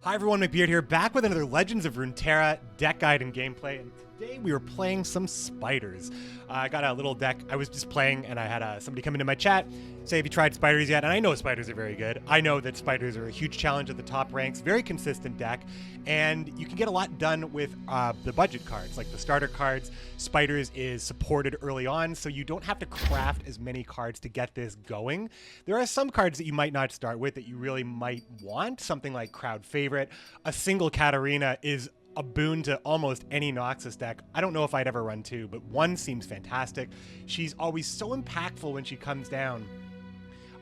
Hi everyone, McBeard here, back with another Legends of Runeterra deck guide and gameplay, and today we were playing some spiders. I got a little deck I was just playing, and I had somebody come into my chat, say, have you tried spiders yet? And I know spiders are very good. I know that spiders are a huge challenge at the top ranks, very consistent deck, and you can get a lot done with the budget cards, like the starter cards. Spiders is supported early on, so you don't have to craft as many cards to get this going. There are some cards that you might not start with that you really might want, something like Crowd Favorite. A single Katarina is a boon to almost any Noxus deck. I don't know if I'd ever run two, but one seems fantastic. She's always so impactful when she comes down.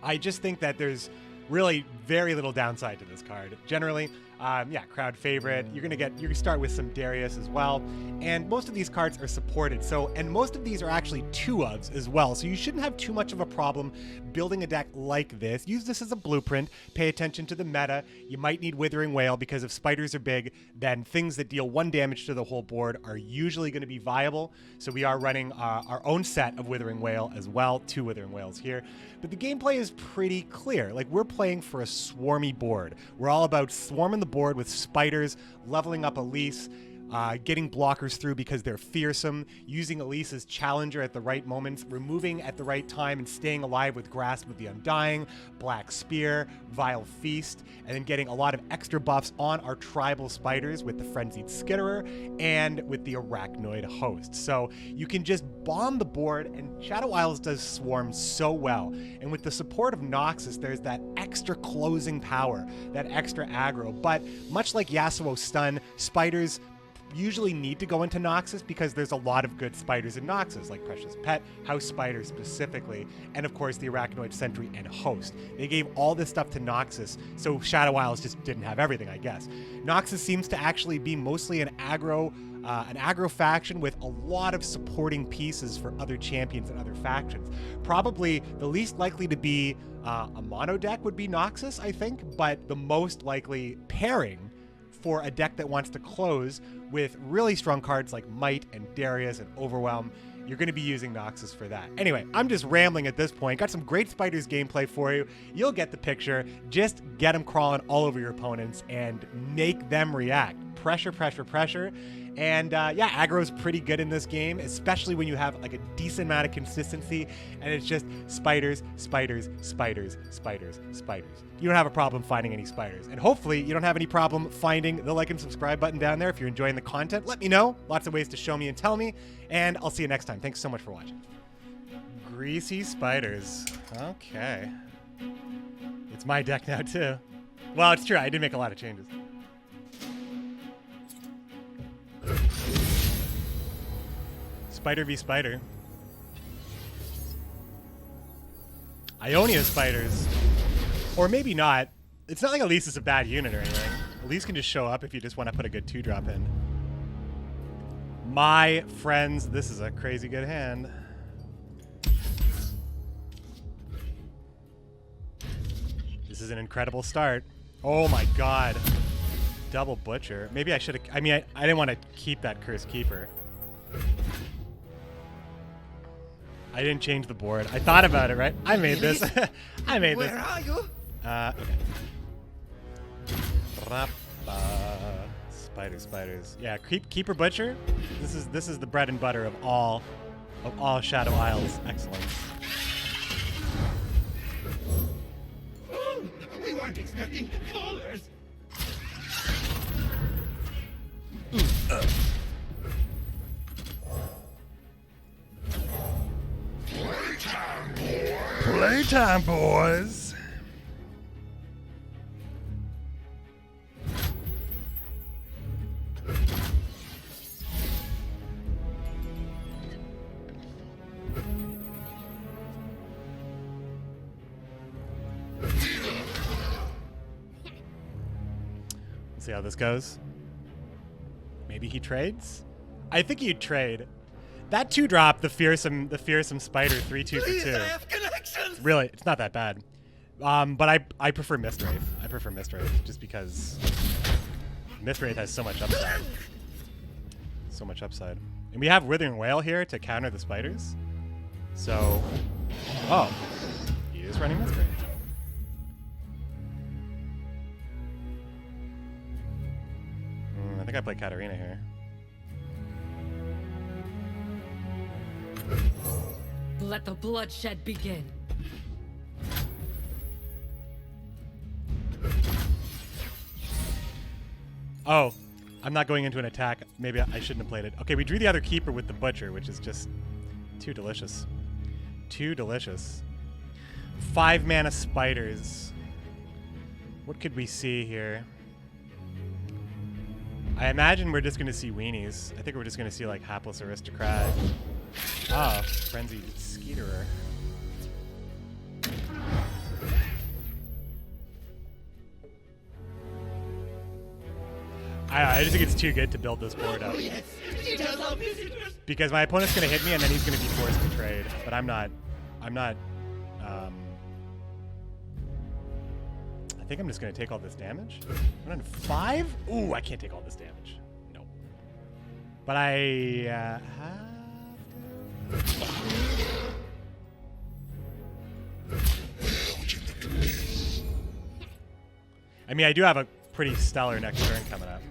I just think that there's really very little downside to this card. Generally, yeah, Crowd Favorite. You're gonna start with some Darius as well, and most of these cards are supported. So, and most of these are actually 2-ofs as well. So you shouldn't have too much of a problem building a deck like this. Use this as a blueprint. Pay attention to the meta. You might need Withering Wail because if spiders are big, then things that deal 1 damage to the whole board are usually going to be viable. So we are running our own set of Withering Wail as well. 2 Withering Wails here. But the gameplay is pretty clear. Like, we're playing for a swarmy board. We're all about swarming the board with spiders, leveling up Elise, getting blockers through because they're fearsome, using Elise's Challenger at the right moments, removing at the right time and staying alive with Grasp with the Undying, Black Spear, Vile Feast, and then getting a lot of extra buffs on our tribal spiders with the Frenzied Skitterer and with the Arachnoid Host. So you can just bomb the board, and Shadow Isles does swarm so well. And with the support of Noxus, there's that extra closing power, that extra aggro. But much like Yasuo Stun, spiders usually need to go into Noxus because there's a lot of good spiders in Noxus, like Precious Pet, House Spider specifically, and of course the Arachnoid Sentry and Host. They gave all this stuff to Noxus, so Shadow Isles just didn't have everything, I guess. Noxus seems to actually be mostly an aggro faction with a lot of supporting pieces for other champions and other factions. Probably the least likely to be a mono deck would be Noxus, I think, but the most likely pairing for a deck that wants to close with really strong cards like Might and Darius and Overwhelm, you're going to be using Noxus for that. Anyway, I'm just rambling at this point. Got some great Spiders gameplay for you. You'll get the picture. Just get them crawling all over your opponents and make them react. Pressure, pressure, pressure. And yeah, aggro's pretty good in this game, especially when you have like a decent amount of consistency and it's just spiders, spiders, spiders, spiders, spiders. You don't have a problem finding any spiders. And hopefully you don't have any problem finding the like and subscribe button down there. If you're enjoying the content, let me know. Lots of ways to show me and tell me. And I'll see you next time. Thanks so much for watching. Greasy spiders. Okay. It's my deck now too. Well, it's true. I did make a lot of changes. Spider v Spider. Ionia spiders. Or maybe not. It's not like Elise is a bad unit or anything. Elise can just show up if you just want to put a good 2-drop in. My friends, this is a crazy good hand. This is an incredible start. Oh my god. Double Butcher. Maybe I should have... I mean, I didn't want to keep that Cursed Keeper. I didn't change the board. I thought about it, right? I made this. I made this. Where are you? Okay. Spiders, spiders. Yeah, Keeper Butcher. This is the bread and butter of all Shadow Isles excellence. We weren't expecting callers. Playtime, boys. Let's see how this goes. Maybe he trades? I think he'd trade. That 2-drop, the fearsome spider 3-2 for 2. I have connections. Really, it's not that bad. But I prefer Mistwraith. I prefer Mistwraith just because Mistwraith has so much upside. So much upside. And we have Withering Wail here to counter the spiders. So, oh, he is running Mistwraith. I play Katarina here. Let the bloodshed begin. Oh, I'm not going into an attack. Maybe I shouldn't have played it. Okay, we drew the other keeper with the butcher, which is just too delicious. Too delicious. 5 mana spiders. What could we see here? I imagine we're just going to see weenies. I think we're just going to see like hapless aristocrat. Oh, frenzied skeeterer. I just think it's too good to build this board up. Oh, yes. She does love visitors. Because my opponent's going to hit me and then he's going to be forced to trade. But I'm not. I think I'm just going to take all this damage. 105? Ooh, I can't take all this damage. No. But I have to. I mean, I do have a pretty stellar next turn coming up.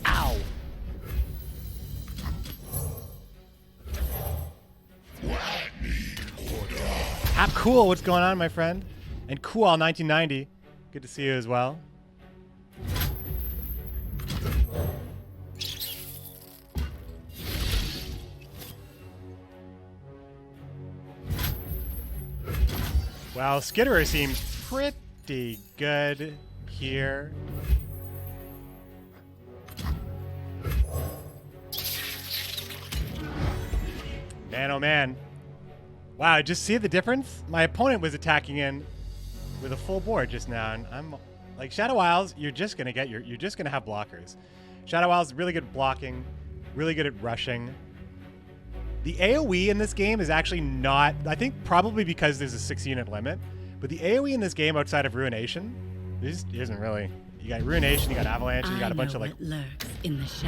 Ow! Hap Cool, what's going on, my friend? And Cool 1990, good to see you as well. Well, Skitterer seems pretty good here. Man, oh man. Wow, just see the difference? My opponent was attacking in with a full board just now, and I'm like Shadow Isles, you're just gonna have blockers. Shadow Isles is really good at blocking, really good at rushing. The AoE in this game is actually not, I think probably because there's a 6-unit limit, but the AoE in this game outside of Ruination, isn't really. You got Ruination, you got Avalanche, and you got a bunch of like, you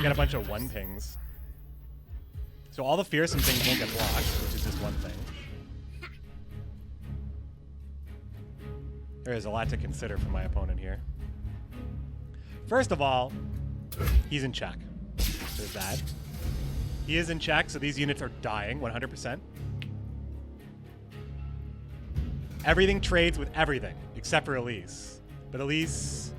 got a bunch of 1-pings. So all the fearsome things won't get blocked, which is just one thing. There is a lot to consider for my opponent here. First of all, he's in check. There's that. He is in check, so these units are dying 100%. Everything trades with everything, except for Elise. But Elise...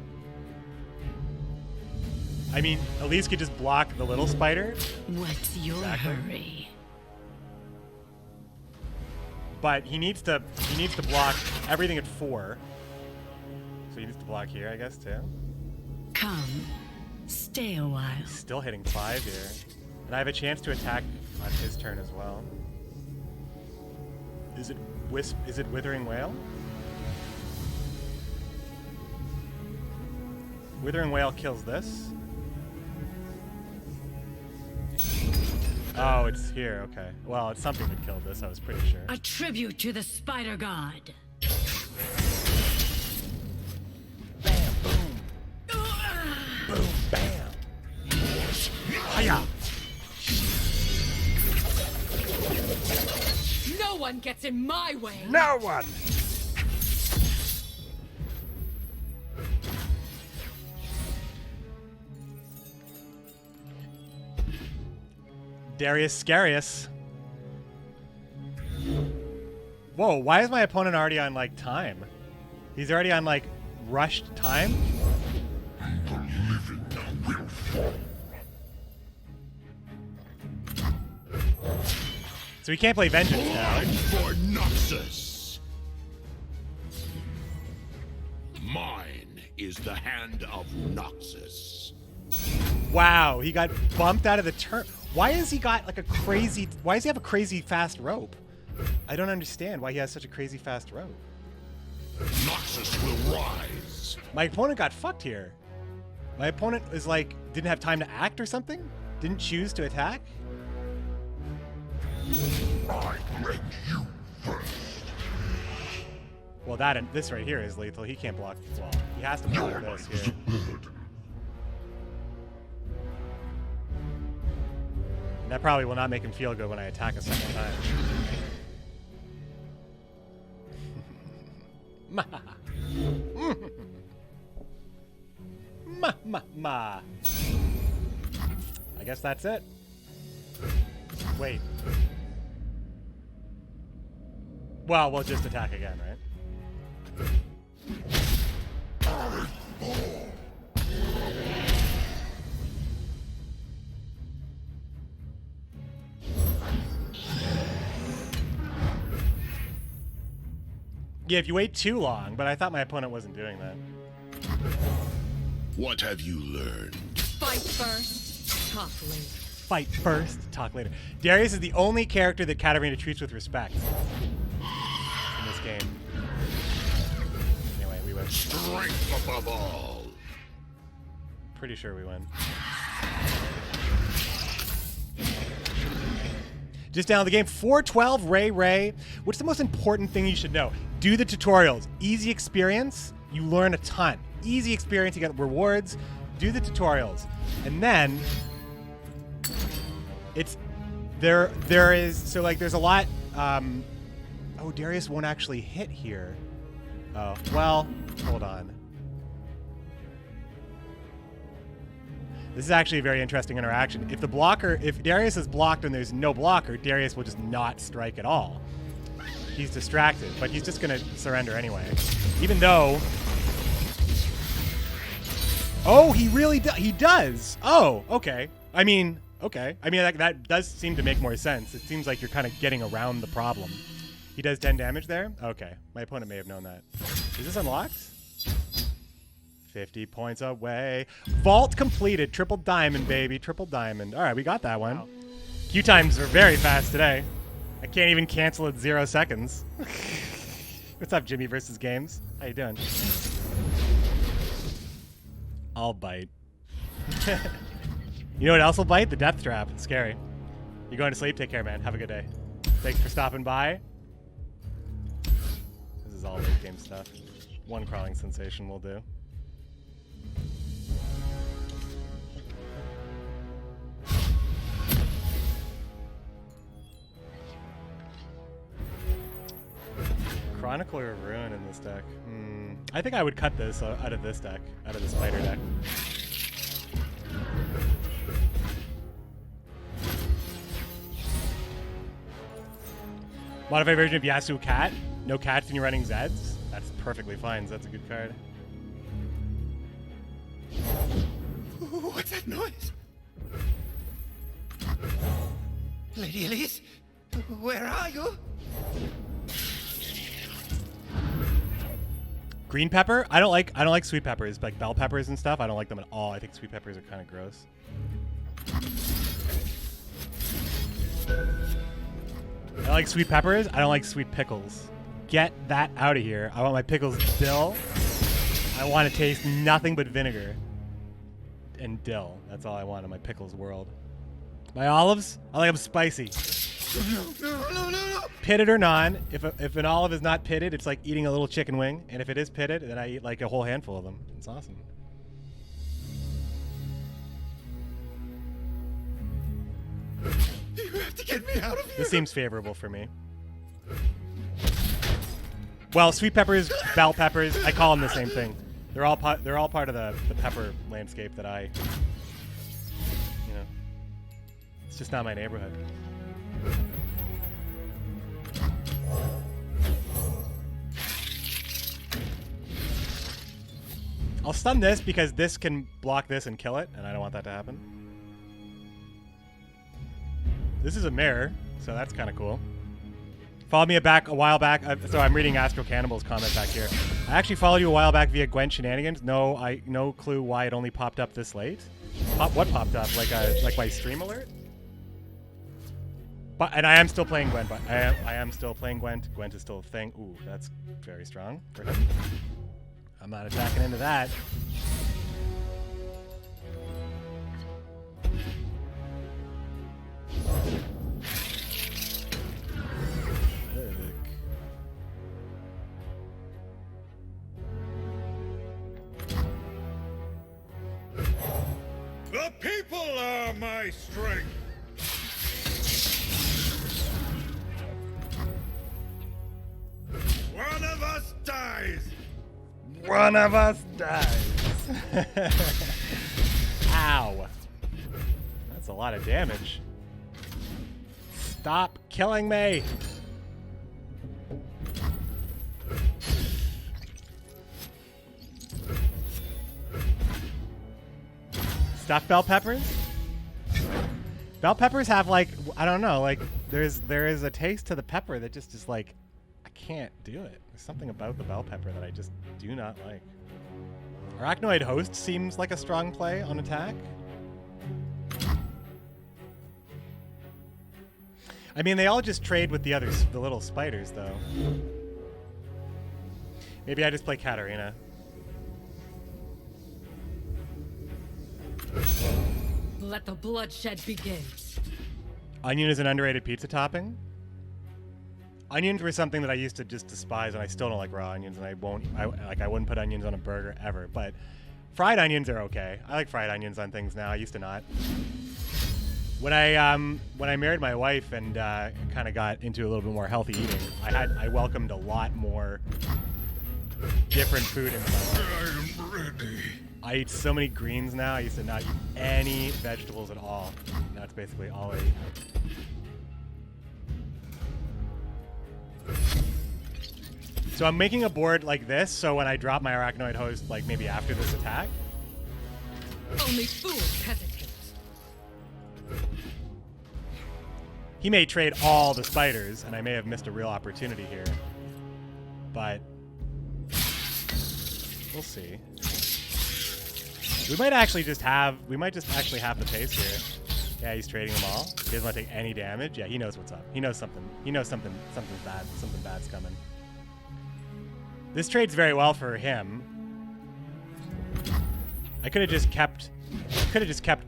I mean, Elise could just block the little spider. What's your hurry? But he needs to block everything at 4. So he needs to block here, I guess, too. Come, stay a while. He's still hitting 5 here. And I have a chance to attack on his turn as well. Is it Withering Whale? Withering Whale kills this. Oh, it's here, okay. Well, it's something that killed this, I was pretty sure. A tribute to the spider god. Bam, boom. Boom, bam. Hiya. No one gets in my way. No one. Darius Scarius. Whoa, why is my opponent already on, like, time? He's already on, like, rushed time? The living will fall. So he can't play Vengeance now. For Noxus. Mine is the hand of Noxus. Wow, he got bumped out of the turn. Why has he got, like, why does he have a crazy fast rope? I don't understand why he has such a crazy fast rope. Noxus will rise. My opponent got fucked here. My opponent is like, didn't have time to act or something? Didn't choose to attack? I bred you first. Well, that and this right here is lethal. He can't block the wall. He has to block this here. And that probably will not make him feel good when I attack a second time. Ma. I guess that's it. Wait. Well, we'll just attack again, right? Yeah, if you wait too long, but I thought my opponent wasn't doing that. What have you learned? Fight first, talk later. Fight first, talk later. Darius is the only character that Katarina treats with respect in this game. Anyway, we win. Strength above all. Pretty sure we win. Just down the game, 412 Ray. What's the most important thing you should know? Do the tutorials. Easy experience, you learn a ton. Easy experience, you get rewards. Do the tutorials. And then there is, so like there's a lot, oh, Darius won't actually hit here. Oh, well, hold on. This is actually a very interesting interaction. If Darius is blocked and there's no blocker, Darius will just not strike at all. He's distracted, but he's just gonna surrender anyway. Even though, oh, he does. Oh, okay. I mean, that does seem to make more sense. It seems like you're kind of getting around the problem. He does 10 damage there? Okay, my opponent may have known that. Is this unlocked? 50 points away. Vault completed. Triple diamond, baby. Triple diamond. All right, we got that one. Wow. Queue times are very fast today. I can't even cancel at 0 seconds. What's up, Jimmy versus Games? How you doing? I'll bite. You know what else will bite? The death trap. It's scary. You going to sleep? Take care, man. Have a good day. Thanks for stopping by. This is all late game stuff. One crawling sensation will do. Chronicler of Ruin in this deck. I think I would cut this out of this deck, out of the spider deck. Modified version of Yasuo Cat. No cats and you're running Zeds. That's perfectly fine. That's a good card. What's that noise? Lady Elise, where are you? Green pepper? I don't like sweet peppers, like bell peppers and stuff. I don't like them at all. I think sweet peppers are kind of gross. I like sweet peppers. I don't like sweet pickles. Get that out of here. I want my pickles dill. I want to taste nothing but vinegar and dill. That's all I want in my pickles world. My olives? I like them spicy. No. Pitted or non, if an olive is not pitted, it's like eating a little chicken wing. And if it is pitted, then I eat like a whole handful of them. It's awesome. You have to get me out of here. This seems favorable for me. Well, sweet peppers, bell peppers, I call them the same thing. They're all part of the pepper landscape that I, you know, it's just not my neighborhood. I'll stun this because this can block this and kill it, and I don't want that to happen. This is a mirror, so that's kind of cool. Followed me a while back. So I'm reading Astro Cannibal's comment back here. I actually followed you a while back via Gwen Shenanigans. No clue why it only popped up this late. What popped up? Like my stream alert? And I am still playing Gwen. But I am still playing Gwent. Gwent is still a thing. Ooh, that's very strong for him. I'm not attacking into that. The people are my strength. One of us dies. One of us dies. Ow. That's a lot of damage. Stop killing me. Stuffed bell peppers? Bell peppers have like, I don't know, like there is a taste to the pepper that just is like, I can't do it. There's something about the bell pepper that I just do not like. Arachnoid Host seems like a strong play on attack. I mean, they all just trade with the others, the little spiders, though. Maybe I just play Katarina. Let the bloodshed begin. Onion is an underrated pizza topping. Onions were something that I used to just despise, and I still don't like raw onions, and I wouldn't put onions on a burger ever. But fried onions are okay. I like fried onions on things now. I used to not. When I married my wife and kind of got into a little bit more healthy eating, I welcomed a lot more different food into my life. I'm ready. I eat so many greens now. I used to not eat any vegetables at all. That's basically all I eat. So I'm making a board like this, so when I drop my Arachnoid Host, like maybe after this attack. Only fools hesitate. He may trade all the spiders, and I may have missed a real opportunity here. But we'll see. We might just actually have the pace here. Yeah, he's trading them all. He doesn't want to take any damage. Yeah, he knows what's up. He knows something. He knows something bad's coming. This trade's very well for him. I could have just kept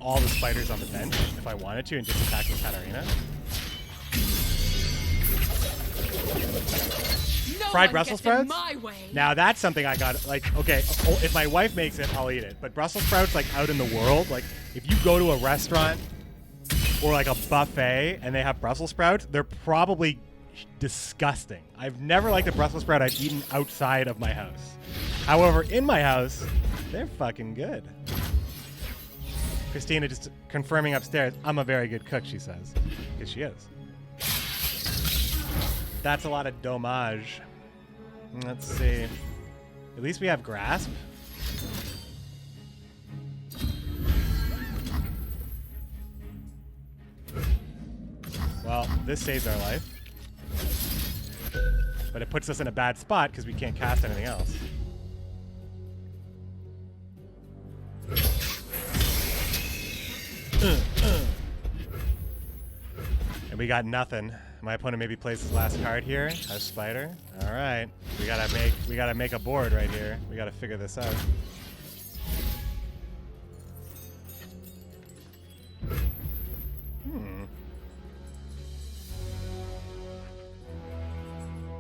all the spiders on the bench if I wanted to and just attack with Katarina. Fried Brussels sprouts? Now that's something I got, like, okay, if my wife makes it, I'll eat it. But Brussels sprouts, like, out in the world, like, if you go to a restaurant or, like, a buffet and they have Brussels sprouts, they're probably disgusting. I've never liked a Brussels sprout I've eaten outside of my house. However, in my house, they're fucking good. Christina just confirming upstairs, I'm a very good cook, she says. Because she is. That's a lot of domage. Let's see. At least we have grasp. Well, this saves our life. But it puts us in a bad spot because we can't cast anything else. And we got nothing. My opponent maybe plays his last card here. A spider. All right. We gotta make a board right here. We gotta figure this out.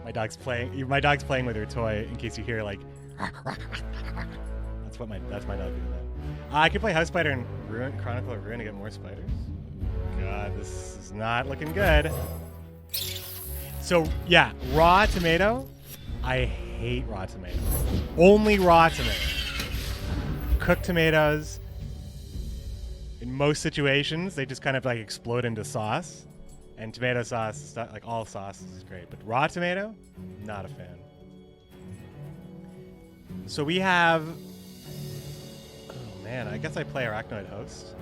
My dog's playing with her toy. In case you hear like, that's my dog doing that. I could play House Spider and Chronicle of Ruin to get more spiders. God, this is not looking good. So yeah, raw tomato. I hate raw tomato. Only raw tomato. Cooked tomatoes, in most situations, they just kind of like explode into sauce. And tomato sauce, like all sauce is great. But raw tomato, not a fan. So we have... Oh man, I guess I play Arachnoid Host.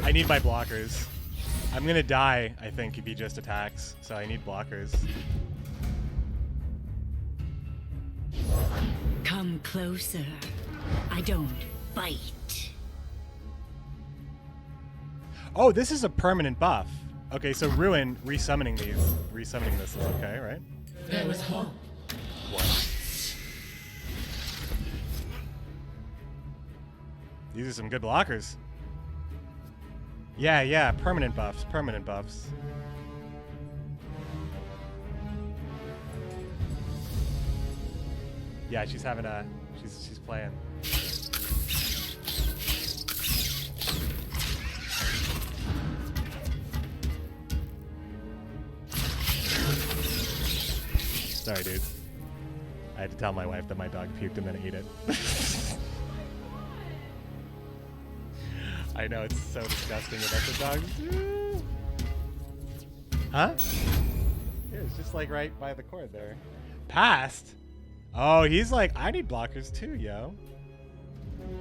I need my blockers. I'm gonna die, I think, if he just attacks, so I need blockers. Come closer. I don't bite. Oh, this is a permanent buff. Okay, so Ruin resummoning this is okay, right? There was hope. What? These are some good blockers. Yeah, permanent buffs. Yeah, she's having a... She's playing. Sorry, dude. I had to tell my wife that my dog puked and then ate it. I know, it's so disgusting about the dogs. Huh? Yeah, it's just like right by the cord there. Passed? Oh, he's like, I need blockers too, yo.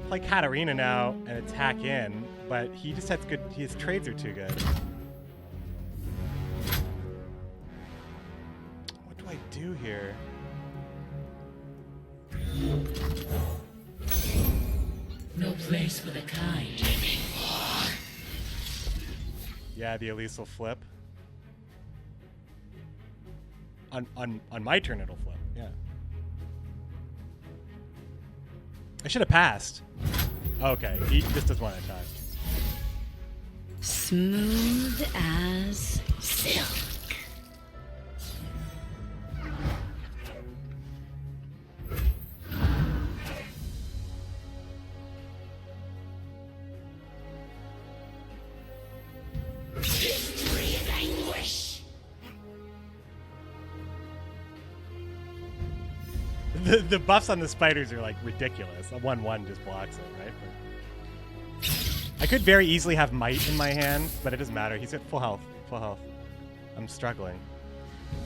Play Katarina now and attack in, but he just has good, his trades are too good. What do I do here? No place for the kind. Yeah, the Elise will flip. On my turn, it'll flip. Yeah. I should have passed. Okay, he just does one attack. Smooth as silk. History of anguish. The buffs on the spiders are like ridiculous. A 1/1 just blocks it, right? But I could very easily have Might in my hand, but it doesn't matter. He's at full health. Full health. I'm struggling.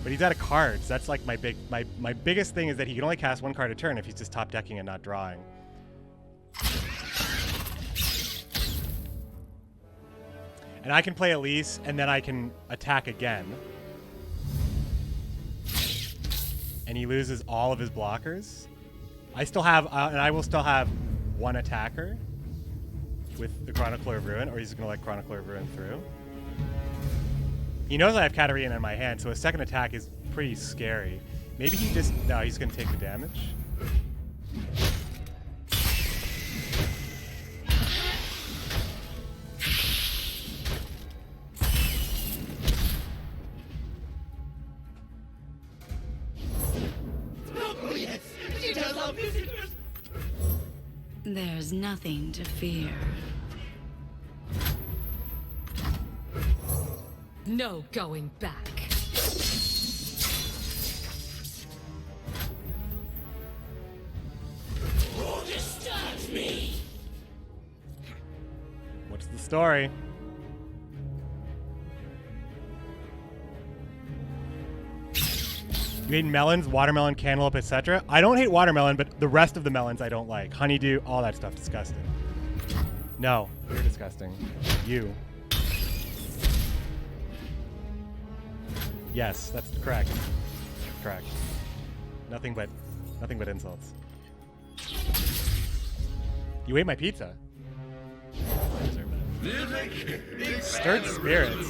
But he's out of cards. That's like my biggest thing is that he can only cast one card a turn if he's just top decking and not drawing. And I can play Elise, and then I can attack again. And he loses all of his blockers. I still have, and I will still have one attacker with the Chronicler of Ruin, or he's going to let Chronicler of Ruin through. He knows I have Katarina in my hand, so a second attack is pretty scary. Maybe he just, no, he's going to take the damage. There's nothing to fear. No going back. Who disturbs me? What's the story? You hate melons, watermelon, cantaloupe, etc. I don't hate watermelon, but the rest of the melons I don't like. Honeydew, all that stuff, disgusting. No, you're disgusting. You. Yes, that's correct. Correct. Nothing but insults. You ate my pizza. Stirred spirits.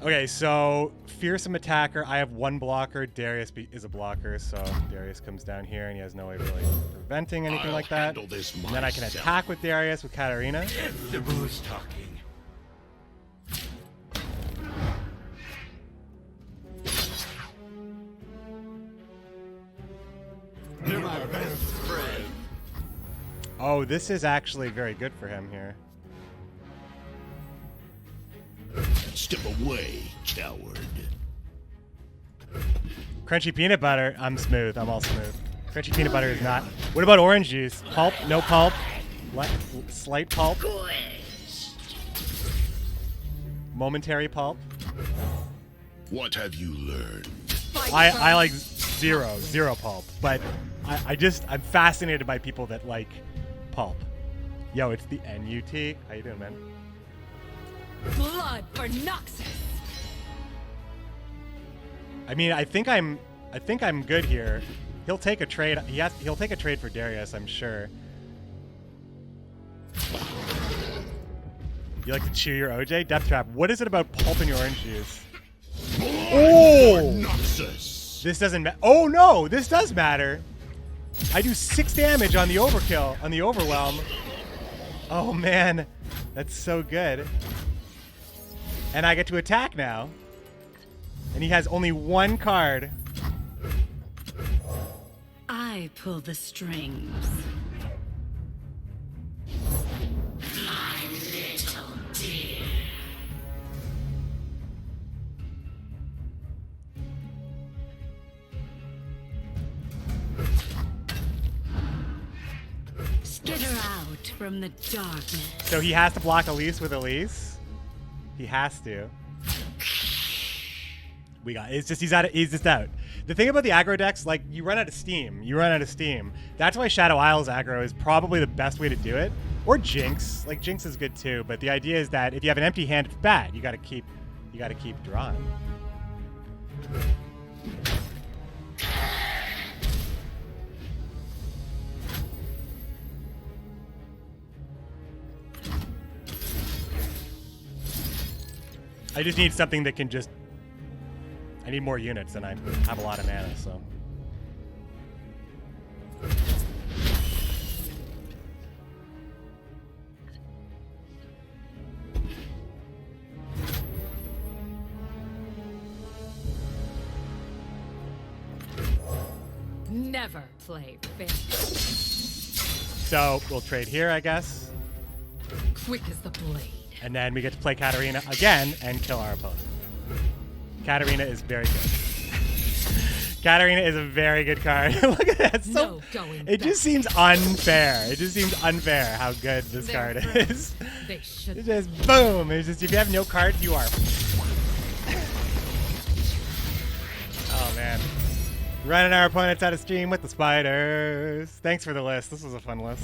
Okay, so fearsome attacker. I have one blocker. Darius is a blocker, so Darius comes down here and he has no way of really preventing anything like that. And then I can attack with Darius with Katarina. The boo's talking. You're my best friend. Oh, this is actually very good for him here. Step away, coward. Crunchy peanut butter. I'm smooth. I'm all smooth. Crunchy peanut butter is not. What about orange juice? Pulp? No pulp? Slight pulp? Momentary pulp? What have you learned? I like zero pulp, but I'm fascinated by people that like pulp. Yo, it's the NUT. How you doing, man? Blood for Noxus. I mean, I think I'm good here. He'll take a trade. He'll take a trade for Darius, I'm sure. You like to chew your OJ? Death Trap. What is it about pulp in your orange juice? Oh! Noxus. This doesn't matter. Oh no, this does matter. I do 6 damage on the overkill, on the overwhelm. Oh man, that's so good. And I get to attack now. And he has only one card. I pull the strings. My little dear. Skitter out from the darkness. So he has to block Elise with Elise. He has to. It's just he's just out. The thing about the aggro decks, like, you run out of steam. That's why Shadow Isles aggro is probably the best way to do it. Or Jinx. Like, Jinx is good too, but the idea is that if you have an empty hand, it's bad. You gotta keep drawing. I just need something that can just... I need more units, and I have a lot of mana, so... Never play fair. So, we'll trade here, I guess. Quick as the blade. And then we get to play Katarina again and kill our opponent. Katarina is very good. Katarina is a very good card. Look at that. So, it just seems unfair. It just seems unfair how good this card is. They should. It's just boom. It's just, if you have no cards, you are. Oh, man. Running our opponents out of stream with the spiders. Thanks for the list. This was a fun list.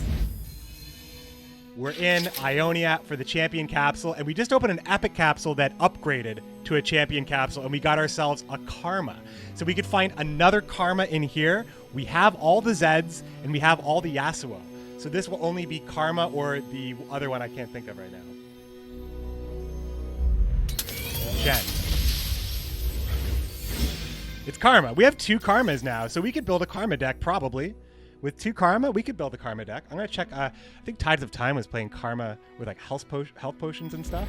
We're in Ionia for the champion capsule, and we just opened an epic capsule that upgraded to a champion capsule, and we got ourselves a karma. So we could find another karma in here. We have all the Zeds, and we have all the Yasuo. So this will only be karma or the other one I can't think of right now. Shen. It's karma. We have 2 karmas now, so we could build a karma deck probably. With 2 karma, we could build a karma deck. I'm gonna check. I think Tides of Time was playing karma with like health potions and stuff.